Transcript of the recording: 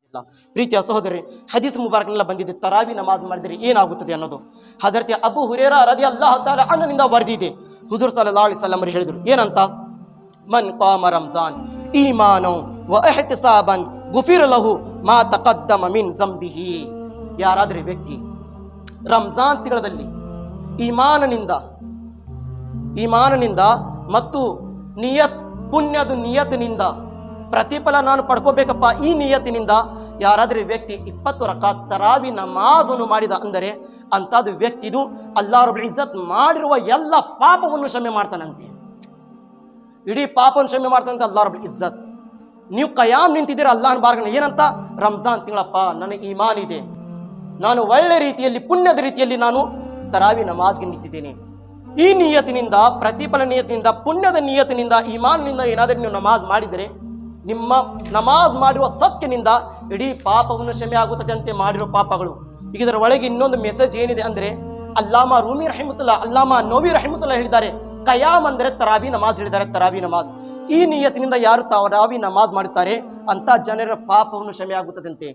ಇಲ್ಲ. ಪ್ರೀತಿಯ ಸಹೋದರಿ, ಹದೀಸ್ ಮುಬಾರಕ್ನೆಲ್ಲ ಬಂದಿದೆ, ತರಾವಿ ನಮಾಜ್ ಮಾಡಿದರೆ ಏನಾಗುತ್ತದೆ ಅನ್ನೋದು. ಹಜರತ್ ಅಬು ಹುರೇರಾ ರದಿಯಲ್ಲಾಹು ತಆಲಾ ಅನ್ಹುನಿಂದ ವರದಿದೆ. ಹುಜೂರ್ ಸಲ್ಲಲ್ಲಾಹು ಅಲೈಹಿ ವಸಲ್ಲಂ ಹೇಳಿದರು ಏನಂತ, ಮನ್ ಕಾಮ ರಂಜಾನ್ ಈಮಾನೋ ವ ಇಹ್ತಿಸಾಬನ್ ಗುಫಿರ ಲಹು ಮಾ ತಕದ್ದಮ ಮಿನ್ ಜಂಬಿಹಿ. ಯಾರಾದರೆ ವ್ಯಕ್ತಿ ರಂಜಾನ್ ತಿಂಗಳಲ್ಲಿ ಈಮಾನನಿಂದ ಮತ್ತು ನಿಯತ್ ಪುಣ್ಯದ ನಿಯತ್ತಿನಿಂದ ಪ್ರತಿಫಲ ನಾನು ಪಡ್ಕೋಬೇಕಪ್ಪ, ಈ ನಿಯತ್ತಿನಿಂದ ಯಾರಾದರೆ ವ್ಯಕ್ತಿ 20 ರಕಾತ್ ತರಾವಿ ನಮಾಜನ್ನು ಮಾಡಿದ ಅಂದರೆ ಅಂಥದ್ದು ವ್ಯಕ್ತಿದು ಅಲ್ಲಾಹ್ ರಬ್ಬುಲ್ ಇಜ್ಜತ್ ಮಾಡಿರುವ ಎಲ್ಲ ಪಾಪವನ್ನು ಕ್ಷಮೆ ಮಾಡ್ತಾನಂತೆ. ಇಡೀ ಪಾಪವನ್ನು ಕ್ಷಮೆ ಮಾಡ್ತಾನಂತೆ ಅಲ್ಲಾಹ್ ರಬ್ಬುಲ್ ಇಜ್ಜತ್. ನೀವು ಕಯಾಮ್ ನಿಂತಿದ್ದೀರ ಅಲ್ಲಾಹನ ಬಾರ್ಗನ ಏನಂತ, ರಂಜಾನ್ ತಿಂಗಳಪ್ಪ, ನನಗೆ ಈಮಾನ್ ಇದೆ, ನಾನು ಒಳ್ಳೆ ರೀತಿಯಲ್ಲಿ ಪುಣ್ಯದ ರೀತಿಯಲ್ಲಿ ನಾನು ತರಾವಿ ನಮಾಜ್ಗೆ ನಿಂತಿದ್ದೇನೆ. ಈ ನಿಯತ್ತಿನಿಂದ, ಪ್ರತಿಫಲ ನಿಯತ್ತಿನಿಂದ, ಪುಣ್ಯದ ನಿಯತ್ತಿನಿಂದ, ಈಮಾನ್ನಿಂದ ಏನಾದರೂ ನೀವು ನಮಾಜ್ ಮಾಡಿದರೆ ನಿಮ್ಮ ನಮಾಜ್ ಮಾಡಿರುವ ಸತ್ಯನಿಂದ ಇಡೀ ಪಾಪವನ್ನು ಕ್ಷಮೆ ಆಗುತ್ತದೆ ಅಂತೆ ಮಾಡಿರೋ ಪಾಪಗಳು. ಈಗ ಇದರ ಒಳಗೆ ಇನ್ನೊಂದು ಮೆಸೇಜ್ ಏನಿದೆ ಅಂದರೆ, ಅಲ್ಲಾಮಾ ರೂಮಿ ರಹಿಮತುಲ್ಲಾ, ಅಲ್ಲಾಮಾ ನೋವಿ ರಹಿಮತುಲ್ಲಾ ಹೇಳಿದ್ದಾರೆ, ಕಯಾಮ್ ಅಂದರೆ ತರಾವಿ ನಮಾಜ್ ಹೇಳಿದ್ದಾರೆ. ತರಾವಿ ನಮಾಜ್ ಈ ನಿಯತ್ತಿನಿಂದ ಯಾರು ತರಾವಿ ನಮಾಜ್ ಮಾಡುತ್ತಾರೆ ಅಂತ ಜನರ ಪಾಪವನ್ನು ಕ್ಷಮೆ ಆಗುತ್ತದಂತೆ.